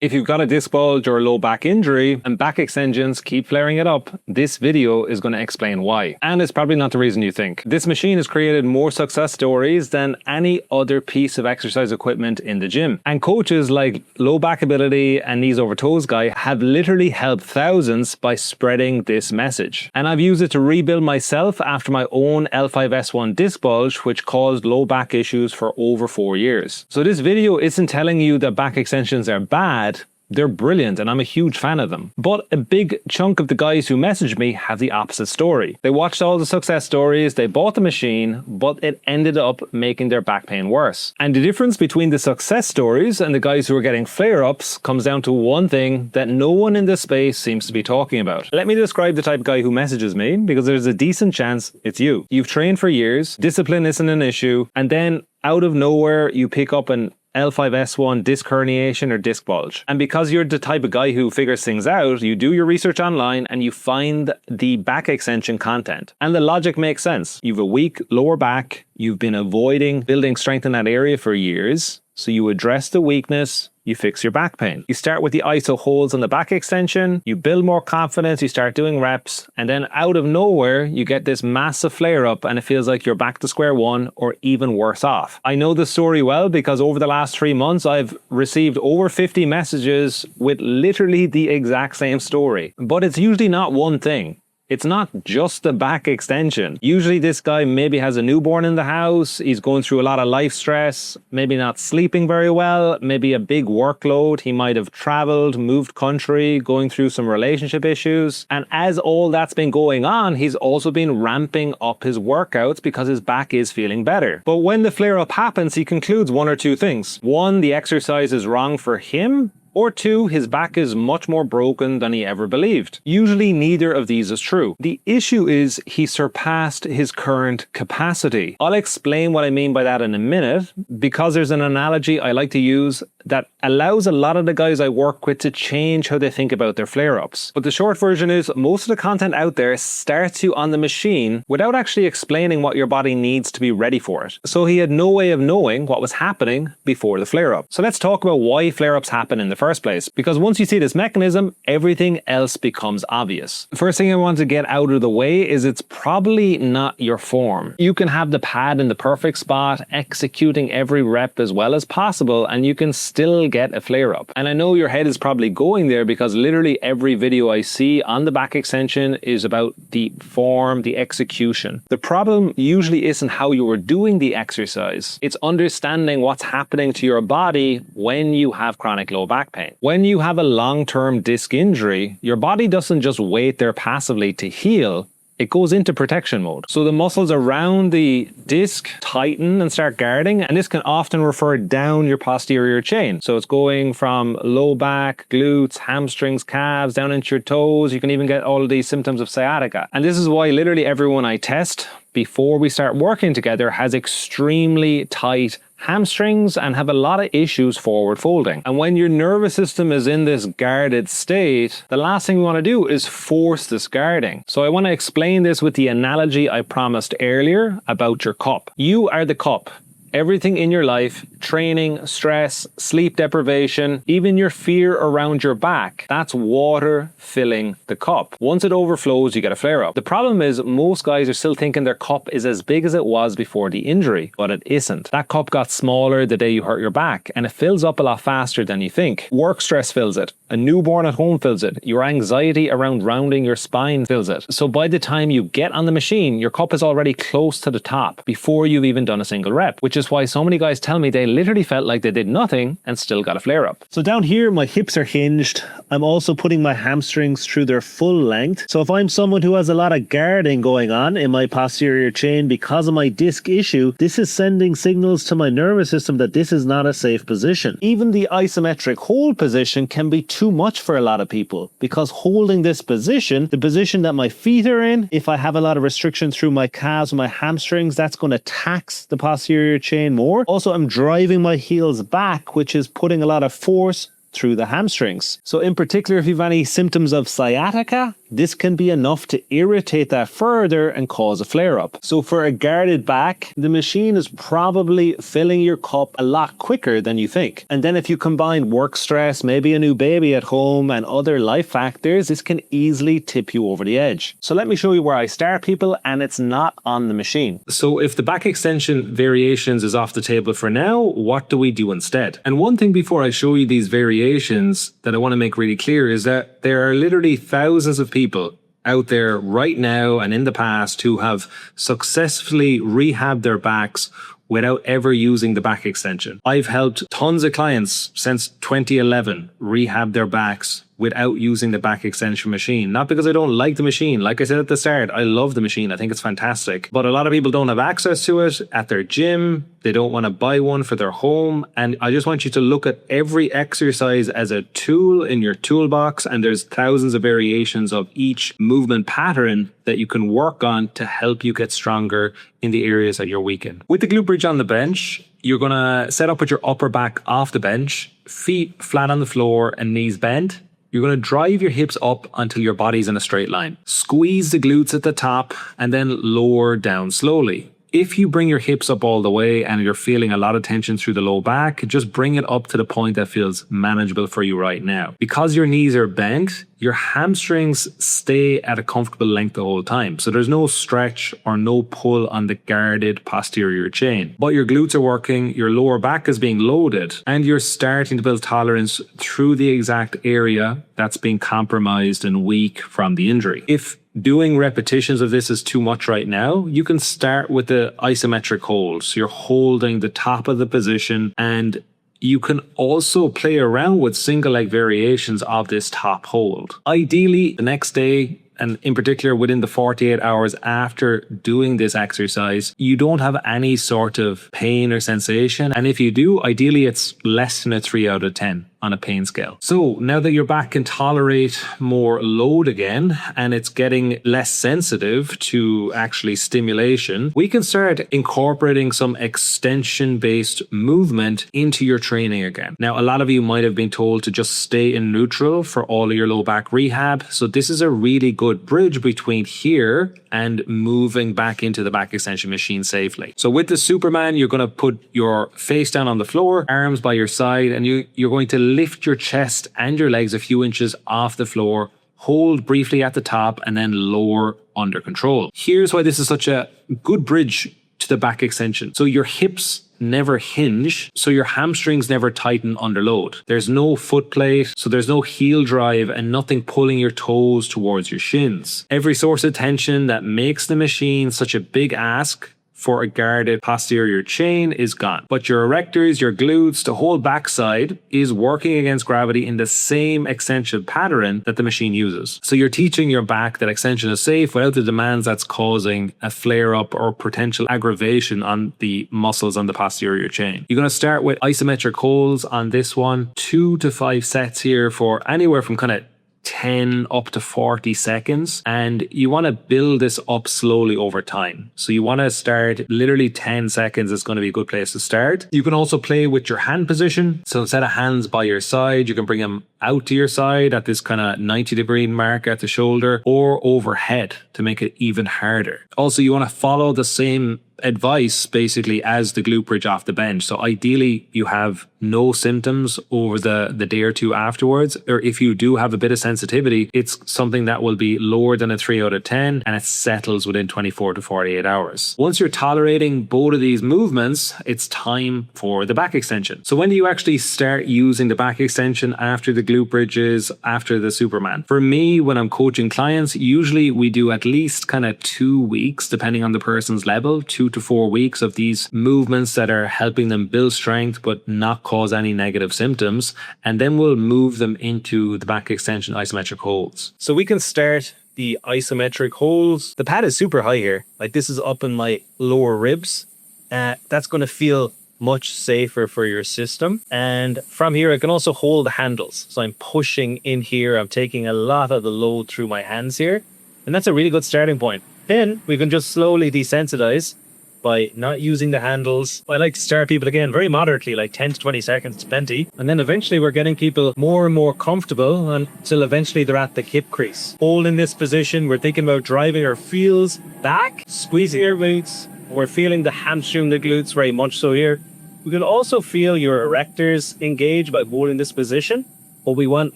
If you've got a disc bulge or a low back injury and back extensions keep flaring it up, this video is going to explain why. And it's probably not the reason you think. This machine has created more success stories than any other piece of exercise equipment in the gym. And coaches like Low Back Ability and Knees Over Toes Guy have literally helped thousands by spreading this message. And I've used it to rebuild myself after my own L5-S1 disc bulge, which caused low back issues for over 4 years. So this video isn't telling you that back extensions are bad. They're brilliant and I'm a huge fan of them. But a big chunk of the guys who messaged me have the opposite story. They watched all the success stories, they bought the machine, but it ended up making their back pain worse. And the difference between the success stories and the guys who are getting flare-ups comes down to one thing that no one in this space seems to be talking about. Let me describe the type of guy who messages me, because there's a decent chance it's you. You've trained for years, discipline isn't an issue, and then out of nowhere you pick up an L5-S1 disc herniation or disc bulge. And because you're the type of guy who figures things out, you do your research online and you find the back extension content. And the logic makes sense. You've a weak lower back, you've been avoiding building strength in that area for years, so you address the weakness, you fix your back pain. You start with the iso holds on the back extension, you build more confidence, you start doing reps, and then out of nowhere, you get this massive flare up and it feels like you're back to square one or even worse off. I know this story well because over the last 3 months, I've received over 50 messages with literally the exact same story. But it's usually not one thing. It's not just the back extension. Usually this guy maybe has a newborn in the house, he's going through a lot of life stress, maybe not sleeping very well, maybe a big workload, he might have traveled, moved country, going through some relationship issues. And as all that's been going on, he's also been ramping up his workouts because his back is feeling better. But when the flare-up happens, he concludes one or two things. One, the exercise is wrong for him, or two, his back is much more broken than he ever believed. Usually neither of these is true. The issue is he surpassed his current capacity. I'll explain what I mean by that in a minute, because there's an analogy I like to use that allows a lot of the guys I work with to change how they think about their flare-ups. But the short version is most of the content out there starts you on the machine without actually explaining what your body needs to be ready for it. So he had no way of knowing what was happening before the flare-up. So let's talk about why flare-ups happen in the first place, because once you see this mechanism, everything else becomes obvious. The first thing I want to get out of the way is it's probably not your form. You can have the pad in the perfect spot, executing every rep as well as possible, and you can still get a flare-up. And I know your head is probably going there because literally every video I see on the back extension is about the form, the execution. The problem usually isn't how you were doing the exercise. It's understanding what's happening to your body when you have chronic low back pain. When you have a long-term disc injury, your body doesn't just wait there passively to heal. It goes into protection mode. So the muscles around the disc tighten and start guarding, and this can often refer down your posterior chain. So it's going from low back, glutes, hamstrings, calves, down into your toes. You can even get all of these symptoms of sciatica. And this is why literally everyone I test before we start working together has extremely tight hamstrings and have a lot of issues forward folding. And when your nervous system is in this guarded state, the last thing we want to do is force this guarding. So I want to explain this with the analogy I promised earlier about your cup. You are the cup. Everything in your life, training, stress, sleep deprivation, even your fear around your back, that's water filling the cup. Once it overflows, you get a flare-up. The problem is most guys are still thinking their cup is as big as it was before the injury, but it isn't. That cup got smaller the day you hurt your back, and it fills up a lot faster than you think. Work stress fills it. A newborn at home fills it. Your anxiety around rounding your spine fills it. So by the time you get on the machine, your cup is already close to the top before you've even done a single rep, which is why so many guys tell me they literally felt like they did nothing and still got a flare-up. So down here, my hips are hinged. I'm also putting my hamstrings through their full length. So if I'm someone who has a lot of guarding going on in my posterior chain because of my disc issue, this is sending signals to my nervous system that this is not a safe position. Even the isometric hold position can be too much for a lot of people, because holding this position, the position that my feet are in, if I have a lot of restriction through my calves and my hamstrings, that's going to tax the posterior chain more. Also, I'm driving my heels back, which is putting a lot of force through the hamstrings. So in particular, if you have any symptoms of sciatica, this can be enough to irritate that further and cause a flare-up. So for a guarded back, the machine is probably filling your cup a lot quicker than you think. And then if you combine work stress, maybe a new baby at home, and other life factors, this can easily tip you over the edge. So let me show you where I start, people, and it's not on the machine. So if the back extension variations is off the table for now, what do we do instead? And one thing before I show you these variations that I want to make really clear is that there are literally thousands of people out there right now and in the past who have successfully rehabbed their backs without ever using the back extension. I've helped tons of clients since 2011 rehab their backs without using the back extension machine. Not because I don't like the machine. Like I said at the start, I love the machine. I think it's fantastic. But a lot of people don't have access to it at their gym. They don't want to buy one for their home. And I just want you to look at every exercise as a tool in your toolbox. And there's thousands of variations of each movement pattern that you can work on to help you get stronger in the areas that you're weak in. With the glute bridge on the bench, you're going to set up with your upper back off the bench, feet flat on the floor and knees bent. You're going to drive your hips up until your body's in a straight line. Squeeze the glutes at the top and then lower down slowly. If you bring your hips up all the way and you're feeling a lot of tension through the low back, just bring it up to the point that feels manageable for you right now. Because your knees are bent, your hamstrings stay at a comfortable length the whole time. So there's no stretch or no pull on the guarded posterior chain. But your glutes are working, your lower back is being loaded, and you're starting to build tolerance through the exact area that's being compromised and weak from the injury. If doing repetitions of this is too much right now, you can start with the isometric hold. So you're holding the top of the position, and you can also play around with single leg variations of this top hold. Ideally, the next day, and in particular within the 48 hours after doing this exercise, you don't have any sort of pain or sensation. And if you do, ideally it's less than a 3 out of 10 on a pain scale. So now that your back can tolerate more load again and it's getting less sensitive to actually stimulation, we can start incorporating some extension-based movement into your training again. Now, a lot of you might have been told to just stay in neutral for all of your low back rehab. So this is a really good bridge between here and moving back into the back extension machine safely. So with the Superman, you're going to put your face down on the floor, arms by your side, and you're going to lift your chest and your legs a few inches off the floor, hold briefly at the top, and then lower under control. Here's why this is such a good bridge to the back extension. So your hips never hinge, so your hamstrings never tighten under load. There's no foot plate, so there's no heel drive and nothing pulling your toes towards your shins. Every source of tension that makes the machine such a big ask for a guarded posterior chain is gone. But your erectors, your glutes, the whole backside is working against gravity in the same extension pattern that the machine uses. So you're teaching your back that extension is safe without the demands that's causing a flare up or potential aggravation on the muscles on the posterior chain. You're going to start with isometric holds on this one, 2 to 5 sets here for anywhere from kind of 10 up to 40 seconds, and you want to build this up slowly over time. So you want to start literally 10 seconds is going to be a good place to start. You can also play with your hand position. So instead of hands by your side, you can bring them out to your side at this kind of 90-degree mark at the shoulder or overhead to make it even harder. Also, you want to follow the same advice basically as the glute bridge off the bench. So ideally you have no symptoms over the day or two afterwards, or if you do have a bit of sensitivity, it's something that will be lower than a 3 out of 10 and it settles within 24 to 48 hours. Once you're tolerating both of these movements, it's time for the back extension. So when do you actually start using the back extension after the glute bridges, after the Superman? For me, when I'm coaching clients, usually we do at least kind of 2 weeks, depending on the person's level, 2 to 4 weeks of these movements that are helping them build strength but not cause any negative symptoms, and then we'll move them into the back extension isometric holds. So we can start the isometric holds. The pad is super high here, like this is up in my lower ribs. That's going to feel much safer for your system. And from here I can also hold the handles, so I'm pushing in here, I'm taking a lot of the load through my hands here, and that's a really good starting point. Then we can just slowly desensitize by not using the handles. I like to start people again very moderately, like 10 to 20 seconds, plenty. And then eventually we're getting people more and more comfortable until eventually they're at the hip crease. Holding this position, we're thinking about driving our heels back, squeezing our glutes. We're feeling the hamstring, the glutes very much so here. We can also feel your erectors engage by holding this position, but we want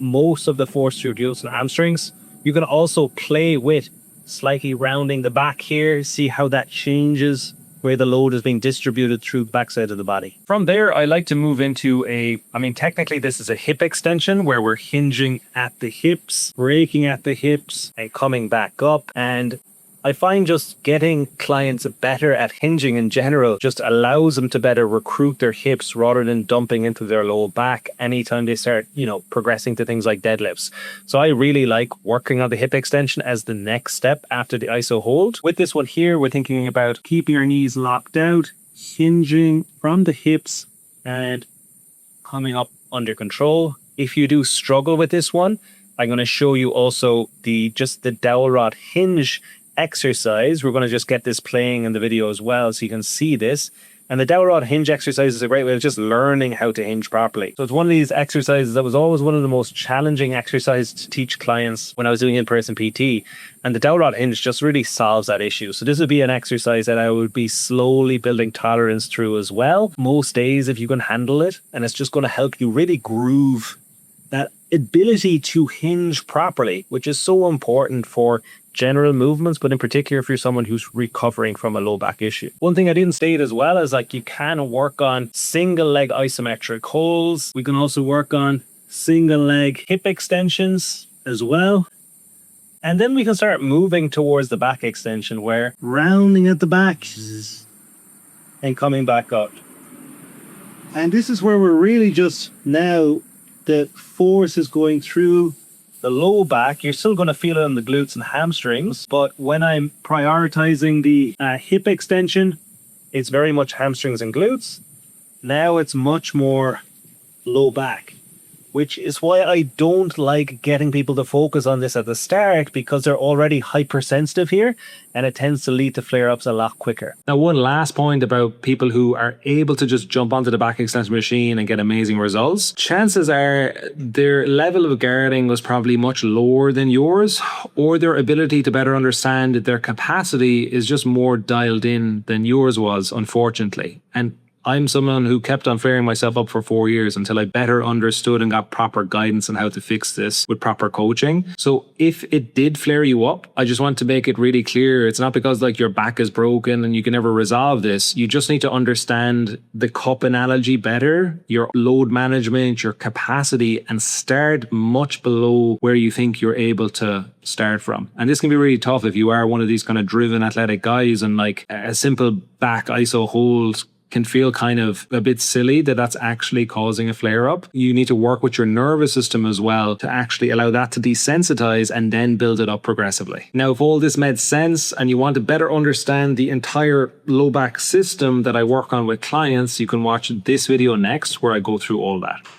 most of the force through glutes and hamstrings. You can also play with slightly rounding the back here, see how that changes where the load is being distributed through the backside of the body. From there, I like to move into technically this is a hip extension where we're hinging at the hips, breaking at the hips and coming back up. And I find just getting clients better at hinging in general just allows them to better recruit their hips rather than dumping into their low back anytime they start, progressing to things like deadlifts. So I really like working on the hip extension as the next step after the iso hold. With this one here, we're thinking about keeping our knees locked out, hinging from the hips and coming up under control. If you do struggle with this one, I'm going to show you also the dowel rod hinge exercise. We're going to just get this playing in the video as well so you can see this. And the dowel rod hinge exercise is a great way of just learning how to hinge properly. So it's one of these exercises that was always one of the most challenging exercises to teach clients when I was doing in-person PT. And the dowel rod hinge just really solves that issue. So this would be an exercise that I would be slowly building tolerance through as well. Most days if you can handle it, and it's just going to help you really groove that ability to hinge properly, which is so important for general movements, but in particular if you're someone who's recovering from a low back issue. One thing I didn't state as well is you can work on single leg isometric holds. We can also work on single leg hip extensions as well. And then we can start moving towards the back extension where rounding at the back and coming back up. And this is where we're really just now the force is going through the low back. You're still going to feel it in the glutes and hamstrings, but when I'm prioritizing the hip extension, it's very much hamstrings and glutes. Now it's much more low back, which is why I don't like getting people to focus on this at the start because they're already hypersensitive here and it tends to lead to flare-ups a lot quicker. Now, one last point about people who are able to just jump onto the back extension machine and get amazing results. Chances are their level of guarding was probably much lower than yours, or their ability to better understand their capacity is just more dialed in than yours was, unfortunately. And I'm someone who kept on flaring myself up for 4 years until I better understood and got proper guidance on how to fix this with proper coaching. So if it did flare you up, I just want to make it really clear. It's not because your back is broken and you can never resolve this. You just need to understand the cup analogy better, your load management, your capacity, and start much below where you think you're able to start from. And this can be really tough if you are one of these kind of driven athletic guys and a simple back iso hold can feel kind of a bit silly that's actually causing a flare up. You need to work with your nervous system as well to actually allow that to desensitize and then build it up progressively. Now, if all this made sense and you want to better understand the entire low back system that I work on with clients, you can watch this video next where I go through all that.